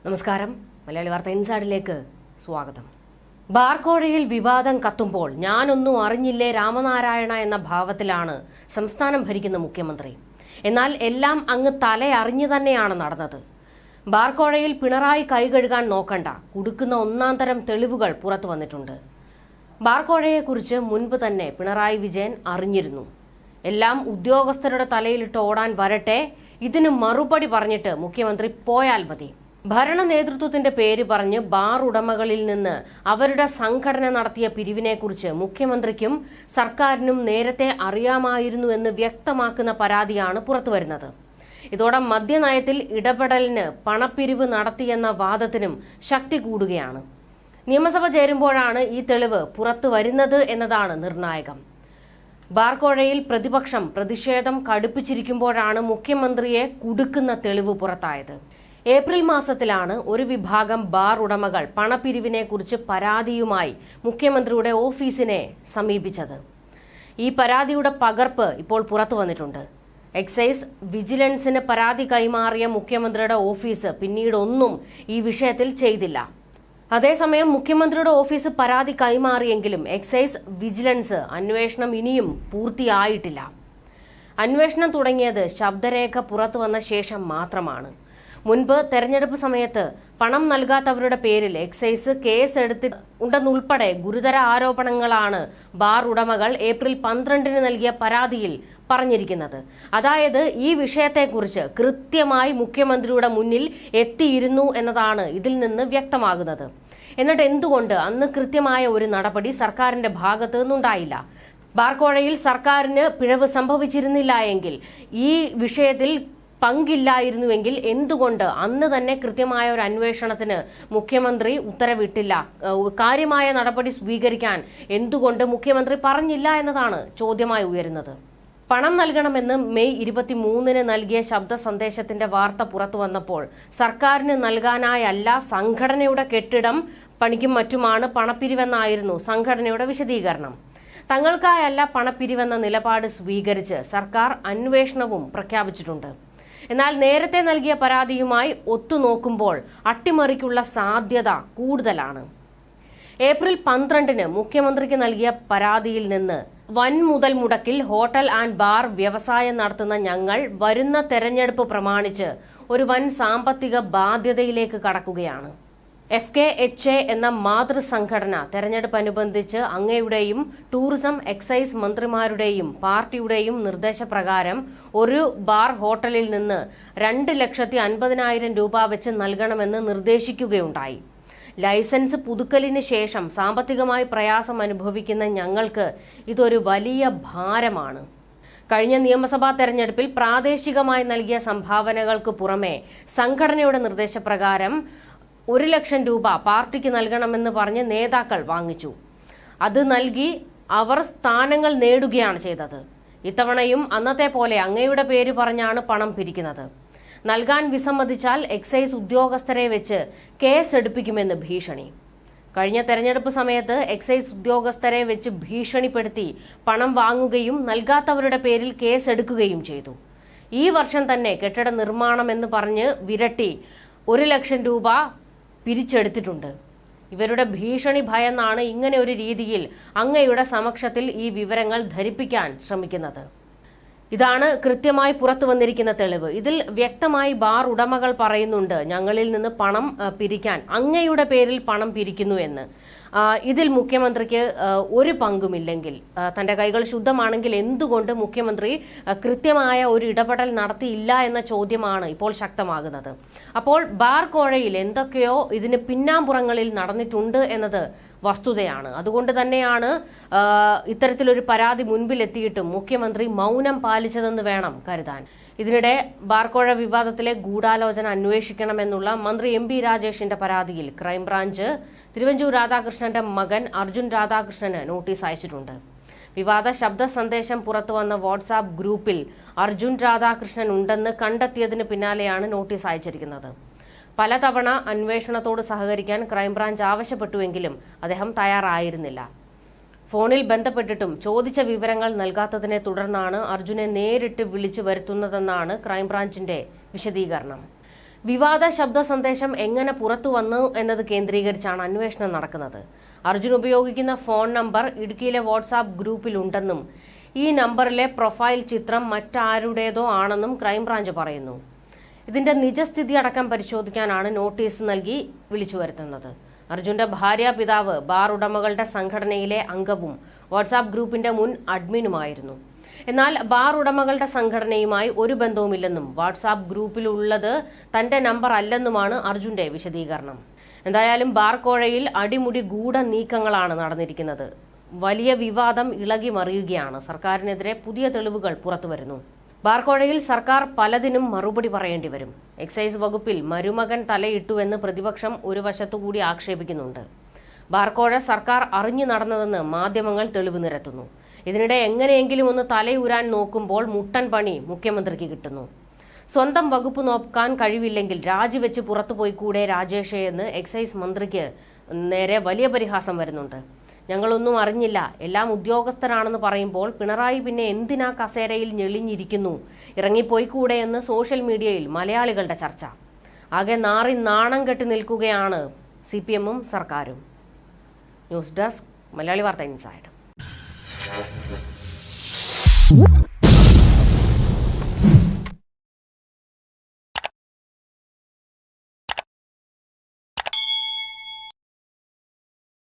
നമസ്കാരം. മലയാളി വാർത്ത ഇൻസൈഡിലേക്ക് സ്വാഗതം. ബാർക്കോഴയിൽ വിവാദം കത്തുമ്പോൾ ഞാനൊന്നും അറിഞ്ഞില്ലേ രാമനാരായണ എന്ന ഭാവത്തിലാണ് സംസ്ഥാനം ഭരിക്കുന്ന മുഖ്യമന്ത്രി. എന്നാൽ എല്ലാം അങ്ങ് തലയറിഞ്ഞു തന്നെയാണ് നടന്നത്. ബാർക്കോഴയിൽ പിണറായി കൈകഴുകാൻ നോക്കണ്ട, കുടുക്കുന്ന ഒന്നാം തരം തെളിവുകൾ പുറത്തു വന്നിട്ടുണ്ട്. ബാർക്കോഴയെക്കുറിച്ച് മുൻപ് തന്നെ പിണറായി വിജയൻ അറിഞ്ഞിരുന്നു. എല്ലാം ഉദ്യോഗസ്ഥരുടെ തലയിലിട്ട് ഓടാൻ വരട്ടെ, ഇതിന് മറുപടി പറഞ്ഞിട്ട് മുഖ്യമന്ത്രി പോയാൽ മതി. ഭരണ നേതൃത്വത്തിന്റെ പേര് പറഞ്ഞ് ബാർ ഉടമകളിൽ നിന്ന് അവരുടെ സംഘടന നടത്തിയ പിരിവിനെക്കുറിച്ച് മുഖ്യമന്ത്രിക്കും സർക്കാരിനും നേരത്തെ അറിയാമായിരുന്നുവെന്ന് വ്യക്തമാക്കുന്ന പരാതിയാണ് പുറത്തുവരുന്നത്. ഇതോടെ മദ്യനയത്തിൽ ഇടപെടലിന് പണപ്പിരിവ് നടത്തിയെന്ന വാദത്തിനും ശക്തി കൂടുകയാണ്. നിയമസഭ ചേരുമ്പോഴാണ് ഈ തെളിവ് പുറത്തു വരുന്നത് എന്നതാണ് നിർണായകം. ബാർക്കോഴയിൽ പ്രതിപക്ഷം പ്രതിഷേധം കടുപ്പിച്ചിരിക്കുമ്പോഴാണ് മുഖ്യമന്ത്രിയെ കുടുക്കുന്ന തെളിവ് പുറത്തായത്. ഏപ്രിൽ മാസത്തിലാണ് ഒരു വിഭാഗം ബാർ ഉടമകൾ പണപ്പിരിവിനെക്കുറിച്ച് പരാതിയുമായി മുഖ്യമന്ത്രിയുടെ ഓഫീസിനെ സമീപിച്ചത്. ഈ പരാതിയുടെ പകർപ്പ് ഇപ്പോൾ പുറത്തു വന്നിട്ടുണ്ട്. എക്സൈസ് വിജിലൻസിന് പരാതി കൈമാറിയ മുഖ്യമന്ത്രിയുടെ ഓഫീസ് പിന്നീട് ഒന്നും ഈ വിഷയത്തിൽ ചെയ്തില്ല. അതേസമയം മുഖ്യമന്ത്രിയുടെ ഓഫീസ് പരാതി കൈമാറിയെങ്കിലും എക്സൈസ് വിജിലൻസ് അന്വേഷണം ഇനിയും പൂർത്തിയായിട്ടില്ല. അന്വേഷണം തുടങ്ങിയത് ശബ്ദരേഖ പുറത്തു വന്ന ശേഷം മാത്രമാണ്. മുൻപ് തെരഞ്ഞെടുപ്പ് സമയത്ത് പണം നൽകാത്തവരുടെ പേരിൽ എക്സൈസ് കേസ് എടുത്തിട്ടുണ്ടെന്നുൾപ്പെടെ ഗുരുതര ആരോപണങ്ങളാണ് ബാർ ഉടമകൾ ഏപ്രിൽ 12 നൽകിയ പരാതിയിൽ പറഞ്ഞിരിക്കുന്നത്. അതായത് ഈ വിഷയത്തെക്കുറിച്ച് കൃത്യമായി മുഖ്യമന്ത്രിയുടെ മുന്നിൽ എത്തിയിരുന്നു എന്നതാണ് ഇതിൽ നിന്ന് വ്യക്തമാകുന്നത്. എന്നിട്ട് എന്തുകൊണ്ട് അന്ന് കൃത്യമായ ഒരു നടപടി സർക്കാരിന്റെ ഭാഗത്തു നിന്നുണ്ടായില്ല? ബാർക്കോഴയിൽ സർക്കാരിന് പിഴവ് സംഭവിച്ചിരുന്നില്ല എങ്കിൽ, ഈ വിഷയത്തിൽ പങ്കില്ലായിരുന്നുവെങ്കിൽ എന്തുകൊണ്ട് അന്ന് തന്നെ കൃത്യമായ ഒരു അന്വേഷണത്തിന് മുഖ്യമന്ത്രി ഉത്തരവിട്ടില്ല? കാര്യമായ നടപടി സ്വീകരിക്കാൻ എന്തുകൊണ്ട് മുഖ്യമന്ത്രി പറഞ്ഞില്ല എന്നതാണ് ചോദ്യമായി ഉയരുന്നത്. പണം നൽകണമെന്ന് മെയ് 23 നൽകിയ ശബ്ദ സന്ദേശത്തിന്റെ വാർത്ത പുറത്തു വന്നപ്പോൾ സർക്കാരിന് നൽകാനായല്ല, സംഘടനയുടെ കെട്ടിടം പണിക്കും മറ്റുമാണ് പണപ്പിരിവെന്നായിരുന്നു സംഘടനയുടെ വിശദീകരണം. തങ്ങൾക്കായല്ല പണപ്പിരിവെന്ന നിലപാട് സ്വീകരിച്ച് സർക്കാർ അന്വേഷണവും പ്രഖ്യാപിച്ചിട്ടുണ്ട്. എന്നാൽ നേരത്തെ നൽകിയ പരാതിയുമായി ഒത്തുനോക്കുമ്പോൾ അട്ടിമറിക്കുള്ള സാധ്യത കൂടുതലാണ്. ഏപ്രിൽ 12 മുഖ്യമന്ത്രിക്ക് നൽകിയ പരാതിയിൽ നിന്ന് വൻ മുതൽ മുടക്കിൽ ഹോട്ടൽ ആൻഡ് ബാർ വ്യവസായം നടത്തുന്ന ഞങ്ങൾ വരുന്ന തെരഞ്ഞെടുപ്പ് പ്രമാണിച്ച് ഒരു വൻ സാമ്പത്തിക ബാധ്യതയിലേക്ക് കടക്കുകയാണ്. FKHA എന്ന മാതൃസംഘടന തെരഞ്ഞെടുപ്പനുബന്ധിച്ച് അങ്ങയുടെയും ടൂറിസം എക്സൈസ് മന്ത്രിമാരുടെയും പാർട്ടിയുടെയും നിർദ്ദേശപ്രകാരം ഒരു ബാർ ഹോട്ടലിൽ നിന്ന് 2,50,000 രൂപ വെച്ച് നൽകണമെന്ന് നിർദ്ദേശിക്കുകയുണ്ടായി. ലൈസൻസ് പുതുക്കലിന് ശേഷം സാമ്പത്തികമായി പ്രയാസം അനുഭവിക്കുന്ന ഞങ്ങൾക്ക് ഇതൊരു വലിയ ഭാരമാണ്. കഴിഞ്ഞ നിയമസഭാ തെരഞ്ഞെടുപ്പിൽ പ്രാദേശികമായി നൽകിയ സംഭാവനകൾക്ക് പുറമെ സംഘടനയുടെ നിർദ്ദേശപ്രകാരം 1,00,000 രൂപ പാർട്ടിക്ക് നൽകണമെന്ന് പറഞ്ഞ് നേതാക്കൾ വാങ്ങിച്ചു. അത് നൽകി അവർ സ്ഥാനങ്ങൾ നേടുകയാണ് ചെയ്തത്. ഇത്തവണയും അന്നത്തെ പോലെ അങ്ങയുടെ പേര് പറഞ്ഞാണ് പണം പിരിക്കുന്നത്. നൽകാൻ വിസമ്മതിച്ചാൽ എക്സൈസ് ഉദ്യോഗസ്ഥരെ വെച്ച് കേസ് എടുപ്പിക്കുമെന്ന് ഭീഷണി. കഴിഞ്ഞ തെരഞ്ഞെടുപ്പ് സമയത്ത് എക്സൈസ് ഉദ്യോഗസ്ഥരെ വെച്ച് ഭീഷണിപ്പെടുത്തി പണം വാങ്ങുകയും നൽകാത്തവരുടെ പേരിൽ കേസ് എടുക്കുകയും ചെയ്തു. ഈ വർഷം തന്നെ കെട്ടിട നിർമ്മാണം എന്ന് പറഞ്ഞ് വിരട്ടി 1,00,000 രൂപ പിരിച്ചെടുത്തിട്ടുണ്ട്. ഇവരുടെ ഭീഷണി ഭയന്നാണ് ഇങ്ങനെ ഒരു രീതിയിൽ അങ്ങയുടെ സമക്ഷത്തിൽ ഈ വിവരങ്ങൾ ധരിപ്പിക്കാൻ ശ്രമിക്കുന്നത്. ഇതാണ് കൃത്യമായി പുറത്തു വന്നിരിക്കുന്ന തെളിവ്. ഇതിൽ വ്യക്തമായി ബാർ ഉടമകൾ പറയുന്നുണ്ട്, ഞങ്ങളിൽ നിന്ന് പണം പിരിക്കാൻ അങ്ങയുടെ പേരിൽ പണം പിരിക്കുന്നു എന്ന്. ഇതിൽ മുഖ്യമന്ത്രിക്ക് ഒരു പങ്കുമില്ലെങ്കിൽ, തന്റെ കൈകൾ ശുദ്ധമാണെങ്കിൽ എന്തുകൊണ്ട് മുഖ്യമന്ത്രി കൃത്യമായ ഒരു ഇടപെടൽ നടത്തിയില്ല എന്ന ചോദ്യമാണ് ഇപ്പോൾ ശക്തമാകുന്നത്. അപ്പോൾ ബാർക്കോഴയിൽ എന്തൊക്കെയോ ഇതിന് പിന്നാമ്പുറങ്ങളിൽ നടന്നിട്ടുണ്ട് എന്നത് വസ്തുതയാണ്. അതുകൊണ്ട് തന്നെയാണ് ഇത്തരത്തിലൊരു പരാതി മുൻപിലെത്തിയിട്ടും മുഖ്യമന്ത്രി മൗനം പാലിച്ചതെന്ന് വേണം കരുതാൻ. ഇതിനിടെ ബാർക്കോഴ വിവാദത്തിലെ ഗൂഢാലോചന അന്വേഷിക്കണമെന്നുള്ള മന്ത്രി MP രാജേഷിന്റെ പരാതിയിൽ ക്രൈംബ്രാഞ്ച് തിരുവഞ്ചൂർ രാധാകൃഷ്ണന്റെ മകൻ അർജുൻ രാധാകൃഷ്ണന് നോട്ടീസ് അയച്ചിട്ടുണ്ട്. വിവാദ ശബ്ദ സന്ദേശം പുറത്തുവന്ന വാട്സാപ്പ് ഗ്രൂപ്പിൽ അർജുൻ രാധാകൃഷ്ണൻ ഉണ്ടെന്ന് കണ്ടെത്തിയതിന് പിന്നാലെയാണ് നോട്ടീസ് അയച്ചിരിക്കുന്നത്. പലതവണ അന്വേഷണത്തോട് സഹകരിക്കാൻ ക്രൈംബ്രാഞ്ച് ആവശ്യപ്പെട്ടുവെങ്കിലും അദ്ദേഹം തയ്യാറായിരുന്നില്ല. ഫോണിൽ ബന്ധപ്പെട്ടിട്ടും ചോദിച്ച വിവരങ്ങൾ നൽകാത്തതിനെ തുടർന്നാണ് അർജുനെ നേരിട്ട് വിളിച്ചു വരുത്തുന്നതെന്നാണ് ക്രൈംബ്രാഞ്ചിന്റെ വിശദീകരണം. വിവാദ ശബ്ദ സന്ദേശം എങ്ങനെ പുറത്തു വന്നു എന്നത് കേന്ദ്രീകരിച്ചാണ് അന്വേഷണം നടക്കുന്നത്. അർജുൻ ഉപയോഗിക്കുന്ന ഫോൺ നമ്പർ ഇടുക്കിയിലെ വാട്സാപ്പ് ഗ്രൂപ്പിലുണ്ടെന്നും ഈ നമ്പറിലെ പ്രൊഫൈൽ ചിത്രം മറ്റാരുടേതോ ആണെന്നും ക്രൈംബ്രാഞ്ച് പറയുന്നു. ഇതിന്റെ നിജസ്ഥിതി അടക്കം പരിശോധിക്കാനാണ് നോട്ടീസ് നൽകി വിളിച്ചു വരുത്തുന്നത്. അർജുന്റെ ഭാര്യ പിതാവ് ബാർ ഉടമകളുടെ സംഘടനയിലെ അംഗവും വാട്സാപ്പ് ഗ്രൂപ്പിന്റെ മുൻ അഡ്മിനുമായിരുന്നു. എന്നാൽ ബാർ ഉടമകളുടെ സംഘടനയുമായി ഒരു ബന്ധവുമില്ലെന്നും വാട്സാപ്പ് ഗ്രൂപ്പിലുള്ളത് തന്റെ നമ്പർ അല്ലെന്നുമാണ് അർജുന്റെ വിശദീകരണം. എന്തായാലും ബാർക്കോഴയിൽ അടിമുടി ഗൂഢ നീക്കങ്ങളാണ് നടന്നിരിക്കുന്നത്. വലിയ വിവാദം ഇളകി മറിയുകയാണ്. സർക്കാരിനെതിരെ പുതിയ തെളിവുകൾ പുറത്തുവരുന്നു. ബാർക്കോഴയിൽ സർക്കാർ പലതിനും മറുപടി പറയേണ്ടി വരും. എക്സൈസ് വകുപ്പിൽ മരുമകൻ തലയിട്ടുവെന്ന് പ്രതിപക്ഷം ഒരു വശത്തുകൂടി ആക്ഷേപിക്കുന്നുണ്ട്. ബാർക്കോഴ സർക്കാർ അറിഞ്ഞു നടന്നതെന്ന് മാധ്യമങ്ങൾ തെളിവ് നിരത്തുന്നു. ഇതിനിടെ എങ്ങനെയെങ്കിലും ഒന്ന് തലയൂരാൻ നോക്കുമ്പോൾ മുട്ടൻ പണി മുഖ്യമന്ത്രിക്ക് കിട്ടുന്നു. സ്വന്തം വകുപ്പ് നോക്കാൻ കഴിവില്ലെങ്കിൽ രാജിവെച്ച് പുറത്തുപോയി കൂടെ രാജേഷേ എന്ന് എക്സൈസ് മന്ത്രിക്ക് നേരെ വലിയ പരിഹാസം വരുന്നുണ്ട്. ഞങ്ങളൊന്നും അറിഞ്ഞില്ല, എല്ലാം ഉദ്യോഗസ്ഥരാണെന്ന് പറയുമ്പോൾ പിണറായി പിന്നെ എന്തിനാ കസേരയിൽ ഞെളിഞ്ഞിരിക്കുന്നു, ഇറങ്ങിപ്പോയി കൂടെ എന്ന് സോഷ്യൽ മീഡിയയിൽ മലയാളികളുടെ ചർച്ച. ആകെ നാറി നാണം കെട്ടി നിൽക്കുകയാണ് CPM-ഉം സർക്കാരും. ന്യൂസ് ഡെസ്ക്, മലയാളി വാർത്ത ഇൻസൈഡ്.